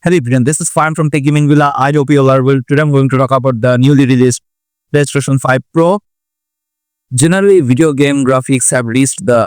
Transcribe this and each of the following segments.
Hello everyone, this is Farm from Tech Gaming Villa. I hope you all are well. Today I'm going to talk about the newly released PlayStation 5 Pro. Generally, video game graphics have reached the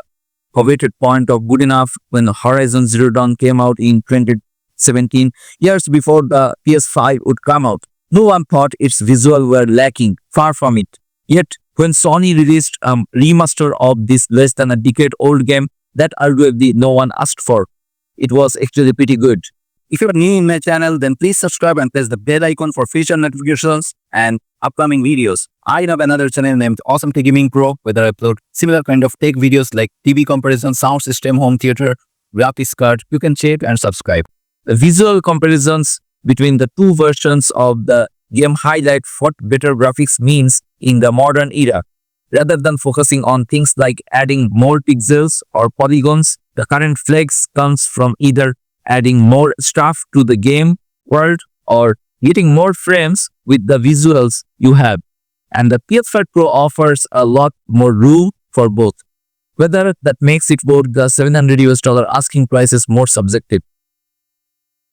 coveted point of good enough when Horizon Zero Dawn came out in 2017, years before the PS5 would come out. No one thought its visuals were lacking, far from it. Yet, when Sony released a remaster of this less than a decade-old game that arguably no one asked for, it was actually pretty good. If you are new in my channel, then please subscribe and press the bell icon for future notifications and upcoming videos. I have another channel named Awesome Tech Gaming Pro, where I upload similar kind of tech videos like TV comparison, sound system, home theater, graphics card. You can check and subscribe. The visual comparisons between the two versions of the game highlight what better graphics means in the modern era. Rather than focusing on things like adding more pixels or polygons, the current flex comes from either adding more stuff to the game world or getting more frames with the visuals you have. And the PS5 Pro offers a lot more room for both. Whether that makes it worth the $700 asking price is more subjective.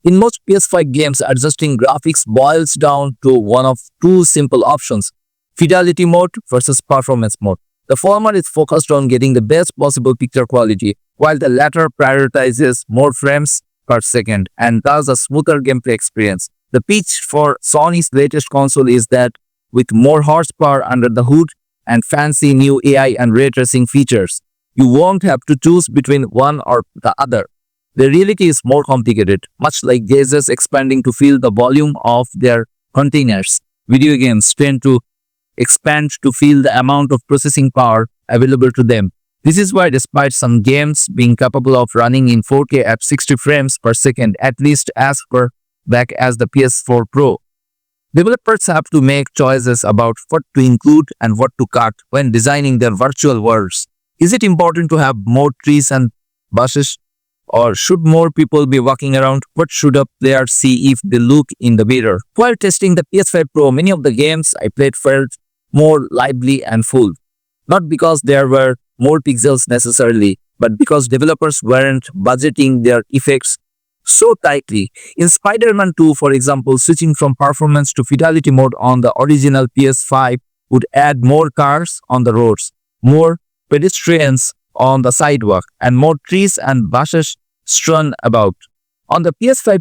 In most PS5 games, adjusting graphics boils down to one of two simple options: fidelity mode versus performance mode. The former is focused on getting the best possible picture quality, while the latter prioritizes more frames per second and thus a smoother gameplay experience. The pitch for Sony's latest console is that with more horsepower under the hood and fancy new AI and ray tracing features, you won't have to choose between one or the other. The reality is more complicated, much like gauges expanding to fill the volume of their containers. Video games tend to expand to fill the amount of processing power available to them. This is why, despite some games being capable of running in 4K at 60 frames per second, at least as far back as the PS4 Pro, developers have to make choices about what to include and what to cut when designing their virtual worlds. Is it important to have more trees and bushes? Or should more people be walking around? What should a player see if they look in the mirror? While testing the PS5 Pro, many of the games I played felt more lively and full. Not because there were more pixels necessarily, but because developers weren't budgeting their effects so tightly. In Spider-Man 2, for example, switching from performance to fidelity mode on the original PS5 would add more cars on the roads, more pedestrians on the sidewalk, and more trees and bushes strewn about. On the PS5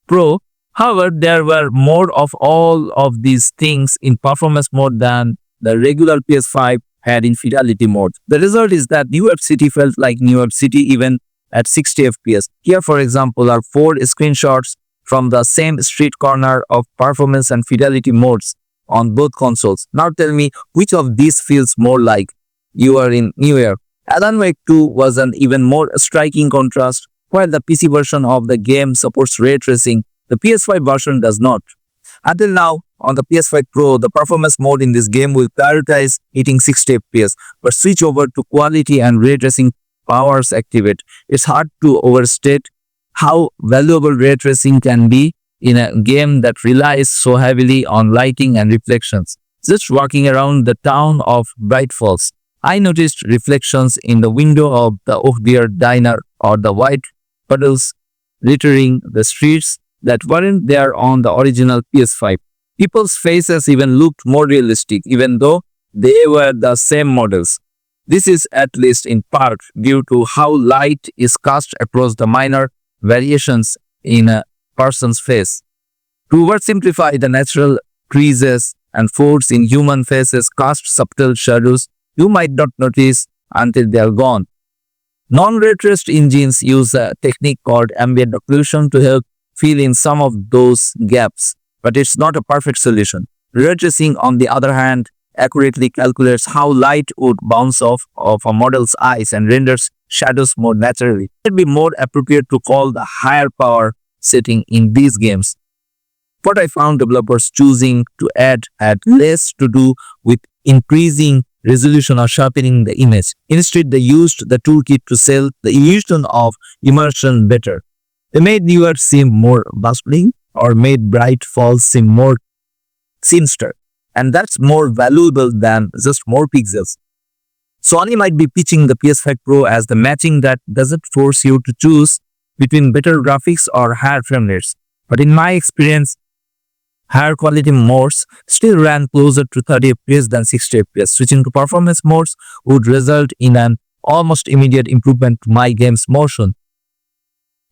Pro, however, there were more of all of these things in performance mode than the regular PS5 had in fidelity mode. The result is that New York City felt like New York City even at 60 FPS. Here, for example, are 4 screenshots from the same street corner of performance and fidelity modes on both consoles. Now tell me which of these feels more like you are in New York. Alan Wake 2 was an even more striking contrast. While the PC version of the game supports ray tracing, the PS5 version does not. Until now, on the PS5 Pro, the performance mode in this game will prioritize hitting 60 FPS, but switch over to quality and ray tracing powers activate. It's hard to overstate how valuable ray tracing can be in a game that relies so heavily on lighting and reflections. Just walking around the town of Bright Falls, I noticed reflections in the window of the Oak Beer Diner or the white puddles littering the streets that weren't there on the original PS5. People's faces even looked more realistic, even though they were the same models. This is at least in part due to how light is cast across the minor variations in a person's face. To oversimplify, the natural creases and folds in human faces cast subtle shadows you might not notice until they are gone. Non-ray traced engines use a technique called ambient occlusion to help fill in some of those gaps, but it's not a perfect solution. Ray tracing, on the other hand, accurately calculates how light would bounce off of a model's eyes and renders shadows more naturally. It would be more appropriate to call the higher power setting in these games. What I found developers choosing to add had less to do with increasing resolution or sharpening the image. Instead, they used the toolkit to sell the illusion of immersion better. They made New York seem more bustling or made Bright Falls seem more sinister. And that's more valuable than just more pixels. Sony might be pitching the PS5 Pro as the matching that doesn't force you to choose between better graphics or higher frame rates. But in my experience, higher quality modes still ran closer to 30 FPS than 60 FPS. Switching to performance modes would result in an almost immediate improvement to my game's motion.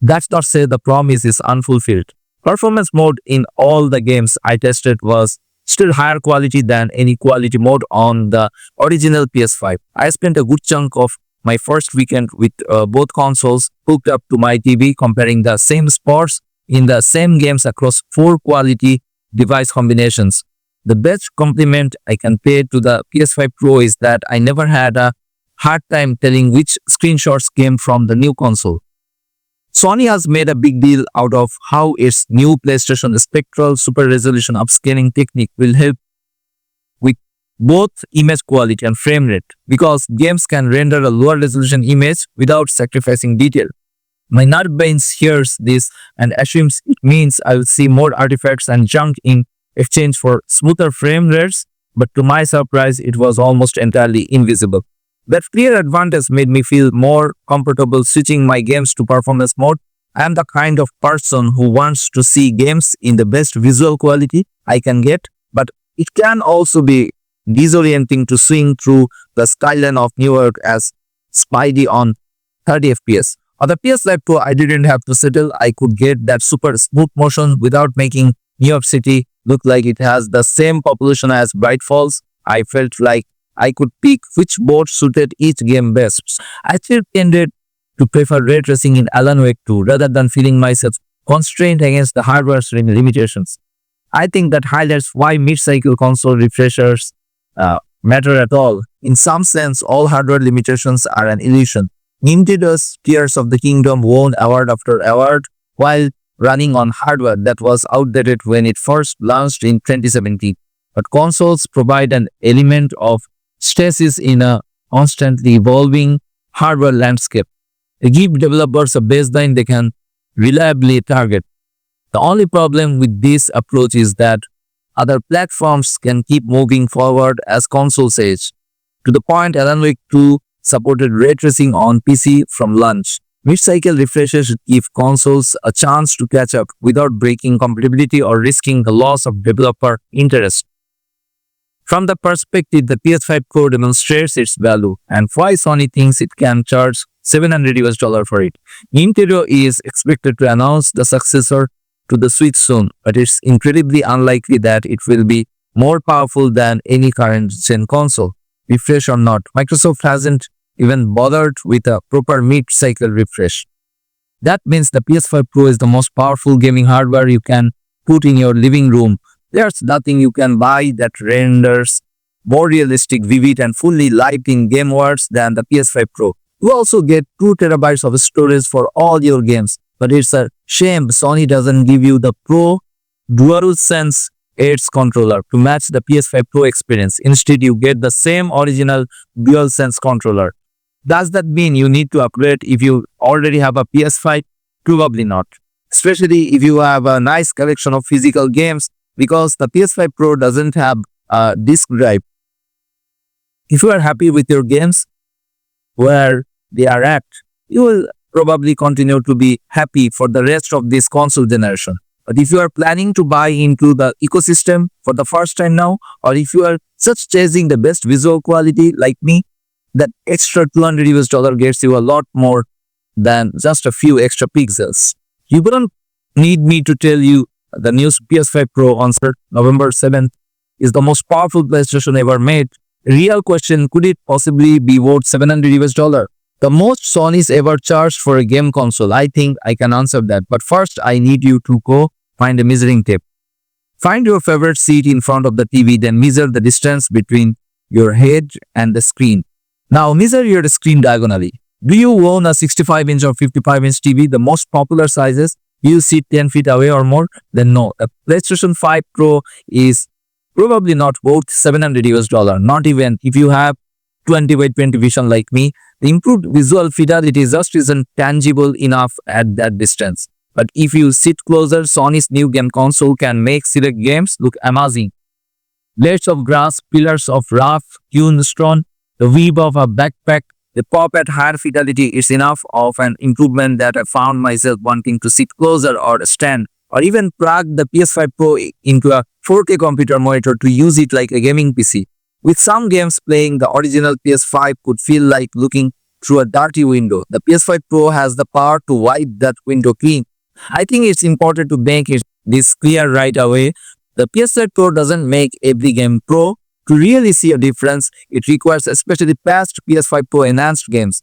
That's not say the promise is unfulfilled. Performance mode in all the games I tested was still higher quality than any quality mode on the original PS5. I spent a good chunk of my first weekend with both consoles hooked up to my TV, comparing the same spots in the same games across 4 quality device combinations. The best compliment I can pay to the PS5 Pro is that I never had a hard time telling which screenshots came from the new console. Sony has made a big deal out of how its new PlayStation Spectral Super Resolution upscaling technique will help with both image quality and frame rate, because games can render a lower resolution image without sacrificing detail. My nerd brain hears this and assumes it means I will see more artifacts and junk in exchange for smoother frame rates, but to my surprise, it was almost entirely invisible. That clear advantage made me feel more comfortable switching my games to performance mode. I am the kind of person who wants to see games in the best visual quality I can get, but it can also be disorienting to swing through the skyline of New York as Spidey on 30 FPS. On the PS5 Pro, I didn't have to settle. I could get that super smooth motion without making New York City look like it has the same population as Bright Falls. I felt like I could pick which board suited each game best. I still tended to prefer ray tracing in Alan Wake 2 rather than feeling myself constrained against the hardware's limitations. I think that highlights why mid-cycle console refreshers matter at all. In some sense, all hardware limitations are an illusion. Nintendo's Tears of the Kingdom won award after award while running on hardware that was outdated when it first launched in 2017. But consoles provide an element of stasis in a constantly evolving hardware landscape. They give developers a baseline they can reliably target. The only problem with this approach is that other platforms can keep moving forward as consoles age. To the point, Alan Wake 2 supported ray tracing on PC from launch. Mid-cycle refreshes should give consoles a chance to catch up without breaking compatibility or risking the loss of developer interest. From the perspective, the PS5 Pro demonstrates its value and why Sony thinks it can charge $700 for it. Nintendo is expected to announce the successor to the Switch soon, but it's incredibly unlikely that it will be more powerful than any current gen console. Refresh or not, Microsoft hasn't even bothered with a proper mid-cycle refresh. That means the PS5 Pro is the most powerful gaming hardware you can put in your living room. There's nothing you can buy that renders more realistic, vivid, and fully light-in game worlds than the PS5 Pro. You also get 2 terabytes of storage for all your games, but it's a shame Sony doesn't give you the Pro DualSense 8's controller to match the PS5 Pro experience. Instead, you get the same original DualSense controller. Does that mean you need to upgrade if you already have a PS5? Probably not. Especially if you have a nice collection of physical games, because the PS5 Pro doesn't have a disk drive. If you are happy with your games where they are at, you will probably continue to be happy for the rest of this console generation. But if you are planning to buy into the ecosystem for the first time now, or if you are just chasing the best visual quality like me, that extra $200 gets you a lot more than just a few extra pixels. You wouldn't need me to tell you the new PS5 Pro on November 7th is the most powerful PlayStation ever made. Real question, could it possibly be worth $700? The most Sony's ever charged for a game console? I think I can answer that. But first, I need you to go find a measuring tape. Find your favorite seat in front of the TV, then measure the distance between your head and the screen. Now measure your screen diagonally. Do you own a 65-inch or 55-inch TV, the most popular sizes? You sit 10 feet away or more? Then no. The PlayStation 5 Pro is probably not worth $700, not even if you have 20 by 20 vision like me. The improved visual fidelity just isn't tangible enough at that distance. But if you sit closer, Sony's new game console can make select games look amazing. Blades of grass, pillars of rough hewn stone, the weave of a backpack, the pop at higher fidelity is enough of an improvement that I found myself wanting to sit closer or stand or even plug the PS5 Pro into a 4K computer monitor to use it like a gaming PC. With some games playing, the original PS5 could feel like looking through a dirty window. The PS5 Pro has the power to wipe that window clean. I think it's important to make this clear right away. The PS5 Pro doesn't make every game pro. To really see a difference, it requires especially past PS5 Pro enhanced games.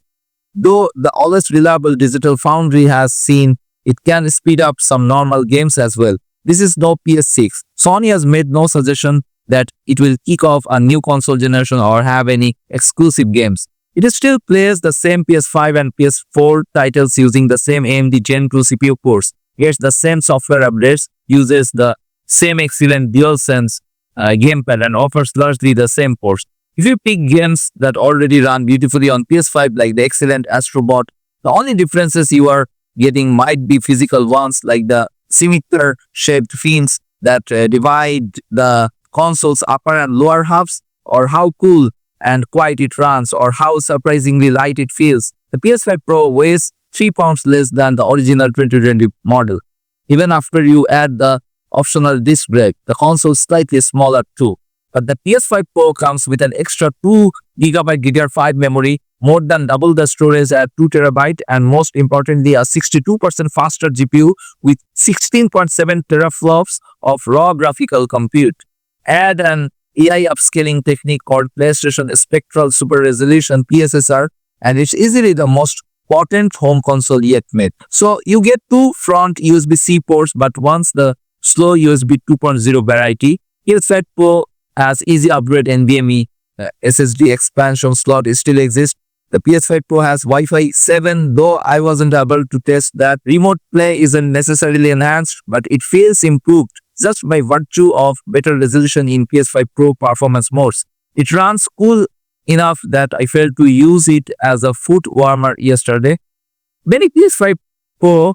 Though the always reliable Digital Foundry has seen it can speed up some normal games as well. This is no PS6. Sony has made no suggestion that it will kick off a new console generation or have any exclusive games. It still plays the same PS5 and PS4 titles using the same AMD Gen 2 CPU cores, gets the same software updates, uses the same excellent DualSense gamepad and offers largely the same ports. If you pick games that already run beautifully on PS5 like the excellent Astrobot, the only differences you are getting might be physical ones like the scimitar shaped fins that divide the console's upper and lower halves, or how cool and quiet it runs, or how surprisingly light it feels. The PS5 Pro weighs 3 pounds less than the original 2020 model. Even after you add the optional disc brake, the console is slightly smaller too. But the PS5 Pro comes with an extra 2GB DDR5 memory, more than double the storage at 2TB, and most importantly, a 62% faster GPU with 16.7 teraflops of raw graphical compute. Add an AI upscaling technique called PlayStation Spectral Super Resolution (PSSR), and it's easily the most potent home console yet made. So you get two front USB-C ports, but once the slow USB 2.0 variety. PS5 Pro has easy upgrade NVMe SSD expansion slot still exists. The PS5 Pro has Wi-Fi 7, though I wasn't able to test that. Remote play isn't necessarily enhanced, but it feels improved just by virtue of better resolution in PS5 Pro performance modes. It runs cool enough that I failed to use it as a foot warmer yesterday. Many PS5 Pro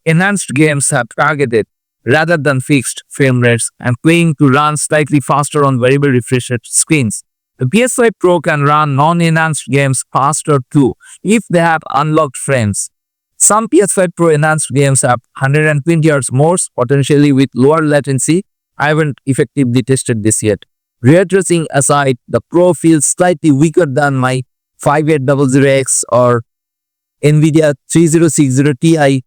enhanced games have targeted rather than fixed frame rates and playing to run slightly faster on variable refresh rate screens. The PS5 Pro can run non-enhanced games faster too if they have unlocked frames. Some PS5 Pro enhanced games have 120 Hz modes, potentially with lower latency. I haven't effectively tested this yet. Ray tracing aside, the Pro feels slightly weaker than my 5800X or NVIDIA 3060 Ti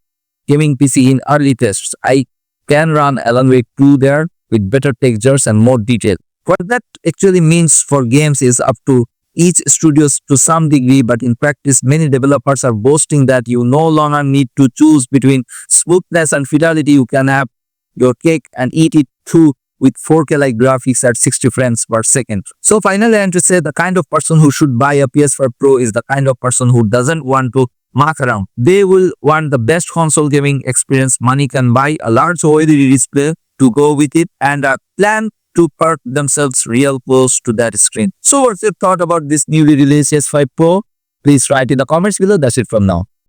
gaming PC in early tests. I can run Alan Wake 2 there with better textures and more detail. What that actually means for games is up to each studio to some degree, but in practice, many developers are boasting that you no longer need to choose between smoothness and fidelity. You can have your cake and eat it too with 4K-like graphics at 60 frames per second. So finally, I want to say the kind of person who should buy a PS5 Pro is the kind of person who doesn't want to muck around. They will want the best console gaming experience money can buy, a large OLED display to go with it, and a plan to park themselves real close to that screen. So what's your thought about this newly released PS5 Pro? Please write in the comments below. That's it from now.